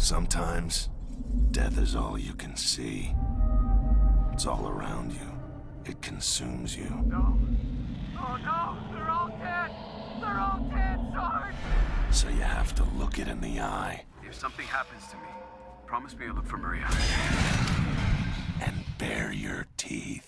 Sometimes, death is all you can see. It's all around you. It consumes you. No. Oh no, they're all dead! They're all dead, Sarge! So you have to look it in the eye. If something happens to me, promise me you'll look for Maria. And bare your teeth.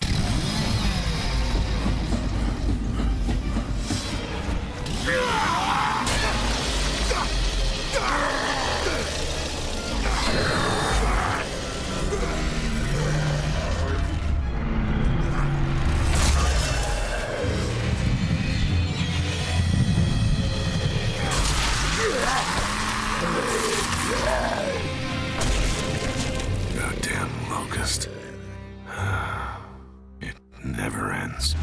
Goddamn locust. It never ends.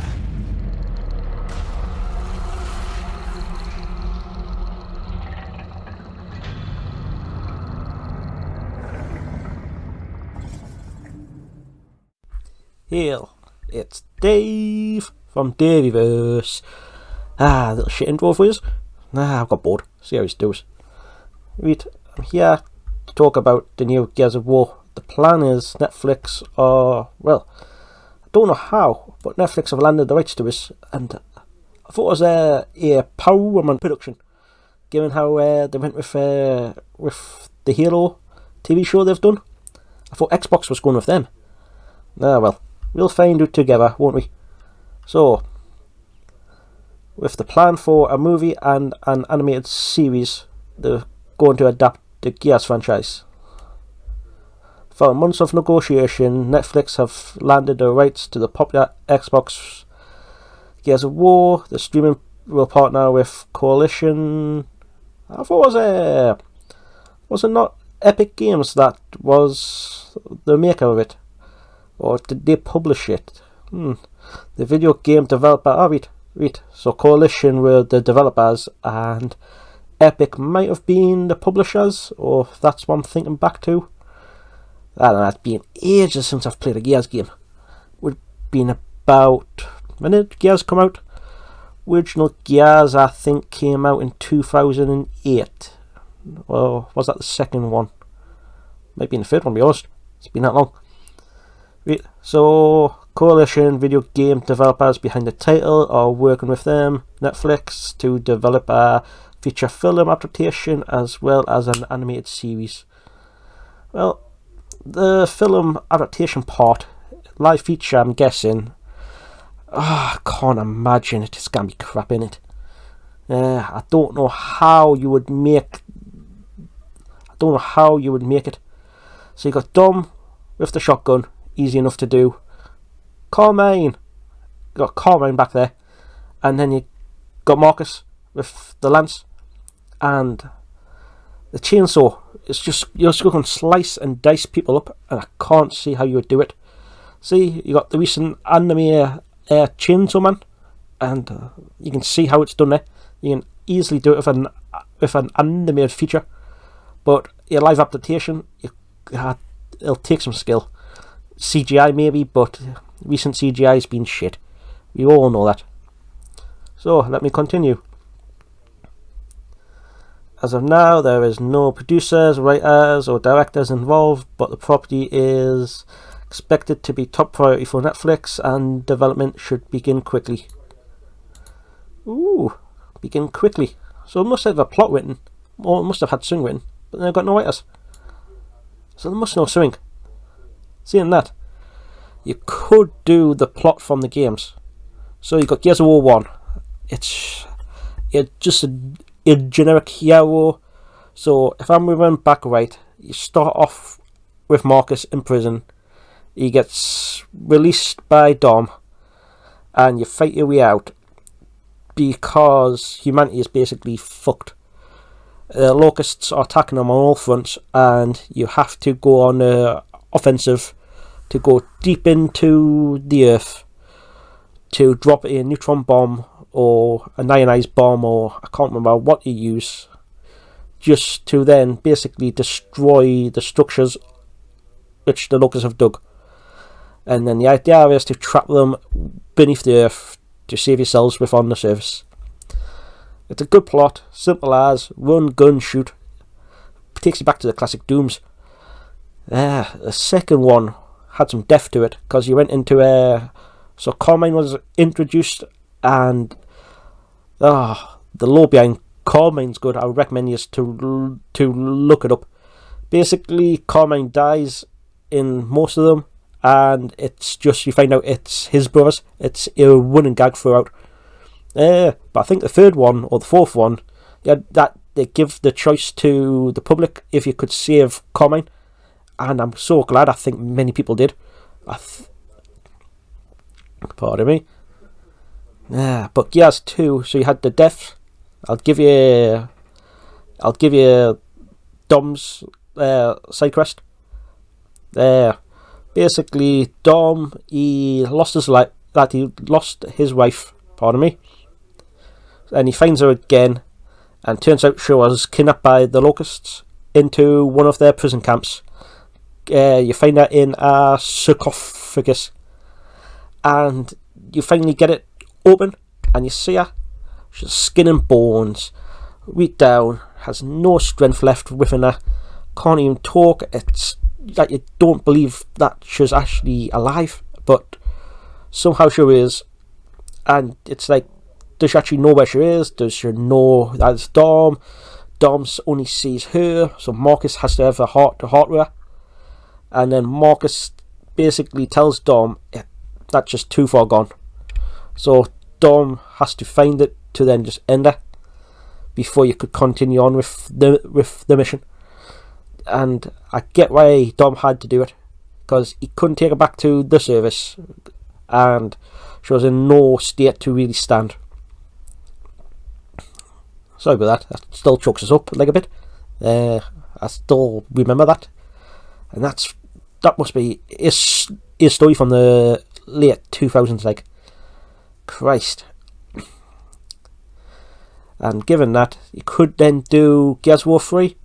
Hail, it's Dave from Davyverse. Little shit intro for you. I've got bored. See how it goes. Right, I'm here to talk about the new Gears of War. The plan is Netflix, well, I don't know how, but Netflix have landed the rights to this, and I thought it was a Power Woman production, given how they went with the Halo TV show they've done. I thought Xbox was going with them. Well, we'll find out together, won't we? So, with the plan for a movie and an animated series, they're going to adapt the Gears franchise. For months of negotiation, Netflix have landed the rights to the popular Xbox Gears of War. The streaming will partner with Coalition. I thought was it not Epic Games that was the maker of it? Or did they publish it? The video game developer. Wait. So Coalition were the developers and Epic might have been the publishers, or that's what I'm thinking back to. I don't know, it's been ages since I've played a Gears game. It would have been about... When did Gears come out? Original Gears, I think, came out in 2008. Well, was that the second one? Might be in the third one, to be honest. It's been that long. Right, so Coalition video game developers behind the title are working with them, Netflix, to develop a feature film adaptation as well as an animated series. Well, the film adaptation part, live feature, I'm guessing. I can't imagine it's gonna be crap in it. I don't know how you would make. it. So you got Dom with the shotgun, easy enough to do. Carmine, got Carmine back there, and then you got Marcus with the lance and the chainsaw. It's just you're just going to slice and dice people up, and I can't see how you would do it. See, you got the recent anime Chainsaw Man, and you can see how it's done there. You can easily do it with an animated feature, but your live adaptation, it'll take some skill. CGI maybe, but recent CGI has been shit. We all know that. So let me continue. As of now, there is no producers, writers or directors involved, but the property is expected to be top priority for Netflix and development should begin quickly. Begin quickly. So it must have a plot written, or it must have had something written, but they've got no writers. So they must know something. Seeing that, you could do the plot from the games. So you got Gears of War 1. It's just a generic hero. So if I'm remembering back right, you start off with Marcus in prison. He gets released by Dom, and you fight your way out because humanity is basically fucked. Locusts are attacking them on all fronts, and you have to go on an offensive to go deep into the earth to drop a neutron bomb or an ionized bomb, or I can't remember what you use, just to then basically destroy the structures which the locusts have dug. And then the idea is to trap them beneath the earth to save yourselves with on the surface. It's a good plot, simple as run, gun, shoot. takes you back to the classic Dooms. The second one had some depth to it, because you went into so Carmine was introduced, and the lore behind Carmine's good. I would recommend you to look it up. Basically, Carmine dies in most of them, and it's just, you find out it's his brothers. It's a running gag throughout. But I think the third one or the fourth one, that they give the choice to the public if you could save Carmine, and I'm so glad. I think many people did. Pardon me. But Gears 2, so you had the death. I'll give you Dom's side quest. Basically, Dom, he lost his wife. Pardon me. And he finds her again, and turns out she was kidnapped by the Locusts into one of their prison camps. You find her in a sarcophagus, and you finally get it open, and you see her. She's skin and bones, weak down, has no strength left within her, can't even talk. It's like you don't believe that she's actually alive, but somehow she is. And it's like, does she actually know where she is? Does she know that it's Dom? Dom only sees her, so Marcus has to have a heart-to-heart with her. And then Marcus basically tells Dom that's just too far gone. So Dom has to find it to then just end her before you could continue on with the mission. And I get why Dom had to do it, because he couldn't take her back to the service, and she was in no state to really stand. Sorry about that. That still chokes us up like a bit. I still remember that, and that must be his story from the late 2000s, like, Christ. And given that, you could then do Gears of War 3,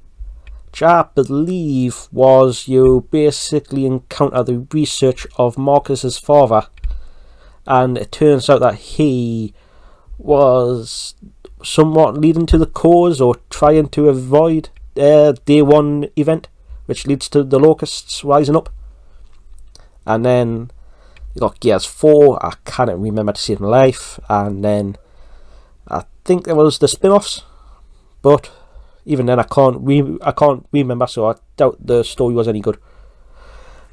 which I believe was you basically encounter the research of Marcus's father, and it turns out that he was somewhat leading to the cause, or trying to avoid Day 1 event, which leads to the Locusts rising up. And then you got Gears 4, I can't remember to save my life, and then I think there was the spin-offs, but even then I can't remember, so I doubt the story was any good.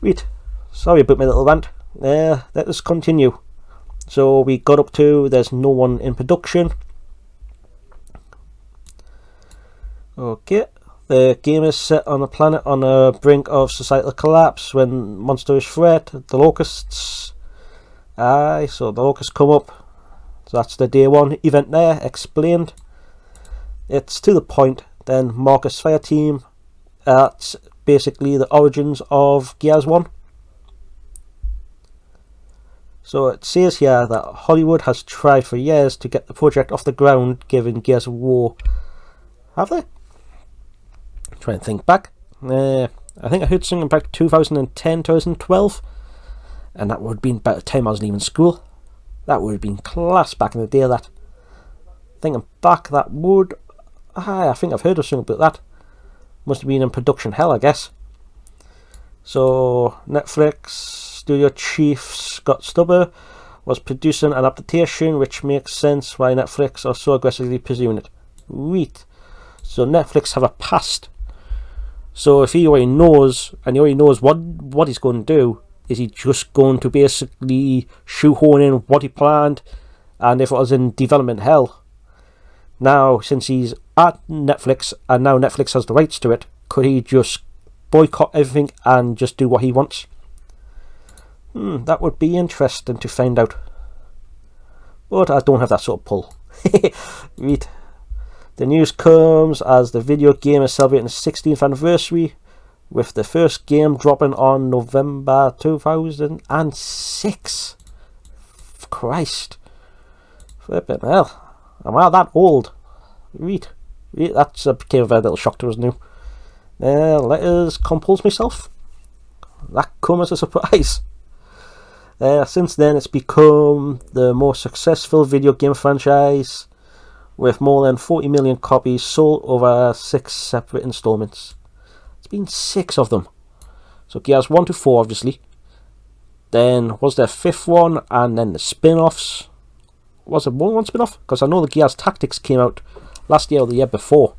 Wait, sorry about my little rant. Let us continue. So we got up to there's no one in production. Okay, the game is set on a planet on the brink of societal collapse when monstrous threat, the Locusts. So the Locusts come up. So that's the Day 1 event there, explained. It's to the point. Then Marcus Fire Team. That's basically the origins of Gears 1. So it says here that Hollywood has tried for years to get the project off the ground, given Gears of War. Have they? Try and think back. I think I heard something about 2010, 2012. And that would have been about the time I was leaving school. That would have been class back in the day, that. Thinking back, that would... I think I've heard of something about that. Must have been in production hell, I guess. So, Netflix studio chief Scott Stubber was producing an adaptation, which makes sense why Netflix are so aggressively pursuing it. Sweet. So Netflix have a past. So if he already knows, and he already knows what he's going to do, is he just going to basically shoehorn in what he planned, and if it was in development hell, now since he's at Netflix and now Netflix has the rights to it, could he just boycott everything and just do what he wants? That would be interesting to find out, but I don't have that sort of pull. Right. The news comes as the video game is celebrating its 16th anniversary, with the first game dropping on November 2006. Christ. Flippin' hell. Am I that old? Right. That's became a very little shock to us new. Let us compose myself. That come as a surprise. Since then it's become the most successful video game franchise, with more than 40 million copies sold over 6 separate installments. been 6 of them. So Gears 1 to 4, obviously. Then was there a 5th one, and then the spin-offs. Was it one spin-off? Because I know the Gears Tactics came out last year or the year before.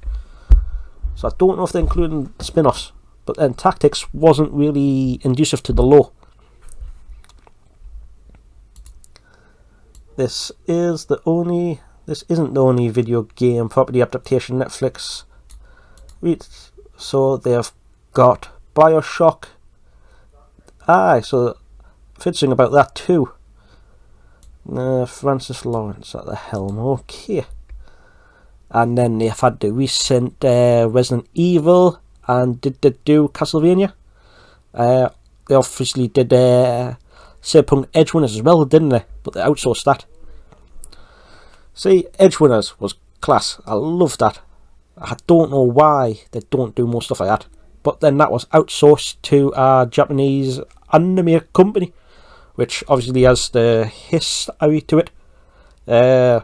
So I don't know if they're including the spin-offs. But then Tactics wasn't really conducive to the lore. This isn't the only video game property adaptation Netflix. So they've got BioShock. So fitting about that too. Francis Lawrence at the helm. Okay. And then they've had the recent Resident Evil, and did they do Castlevania? They obviously did Cyberpunk Edgewinners as well, didn't they? But they outsourced that. See, Edgewinners was class. I love that. I don't know why they don't do more stuff like that. But then that was outsourced to a Japanese anime company, which obviously has the history to it.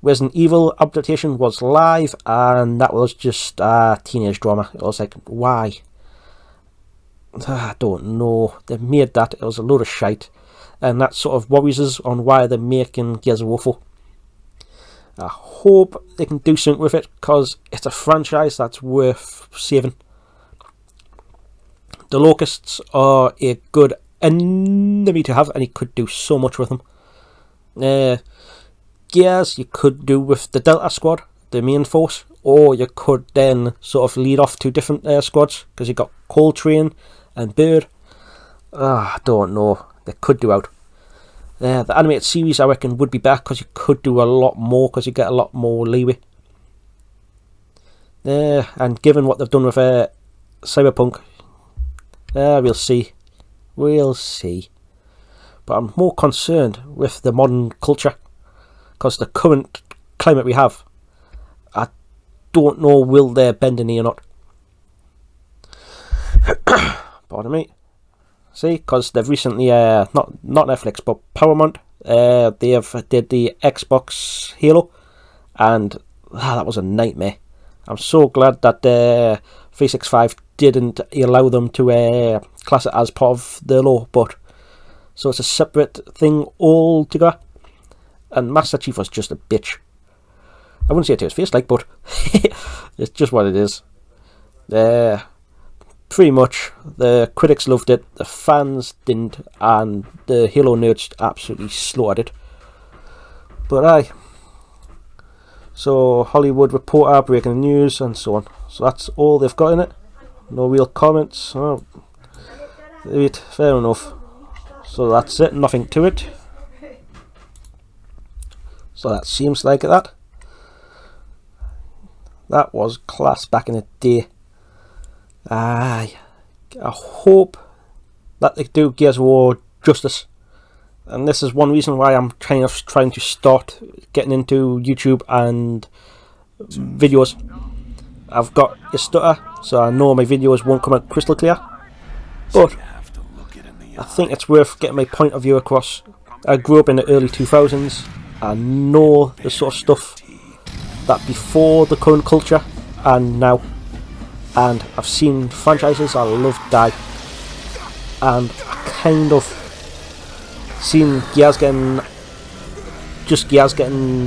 Resident Evil adaptation was live, and that was just a teenage drama. It was like, why? I don't know. They made that. It was a load of shite. And that sort of worries us on why they're making Gears of War 4. I hope they can do something with it, because it's a franchise that's worth saving. The Locusts are a good enemy to have, and you could do so much with them. Gears you could do with the Delta Squad, the main force, or you could then sort of lead off to different squads, because you've got Coltrane and Bird. I don't know. They could do out. The animated series, I reckon, would be better, because you could do a lot more, because you get a lot more leeway. And given what they've done with Cyberpunk, we'll see. We'll see. But I'm more concerned with the modern culture, because the current climate we have, I don't know will they bend a knee or not. Pardon me. See, because they've recently, not Netflix, but Paramount, they have did the Xbox Halo, and that was a nightmare. I'm so glad that 365 didn't allow them to class it as part of the law, but so it's a separate thing altogether. And Master Chief was just a bitch. I wouldn't say it to his face, like, but it's just what it is. Pretty much, the critics loved it, the fans didn't, and the Halo nerds absolutely slaughtered it. But so Hollywood Reporter, breaking news, and so on. So that's all they've got in it. No real comments. Oh, fair enough. So that's it, nothing to it. So that seems like that. That was class back in the day. I hope that they do Gears of War justice. And this is one reason why I'm kind of trying to start getting into YouTube and videos. I've got a stutter, so I know my videos won't come out crystal clear. But I think it's worth getting my point of view across. I grew up in the early 2000s. I know the sort of stuff that before the current culture and now. And I've seen franchises I love die. And I kind of seen Gears getting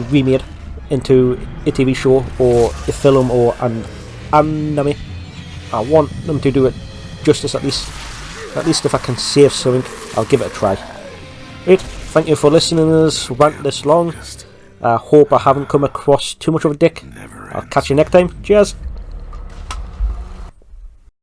remade into a TV show or a film or an anime. I want them to do it justice at least. At least if I can save something, I'll give it a try. Right, thank you for listening to this rant this long. I hope I haven't come across too much of a dick. I'll catch you next time. Cheers.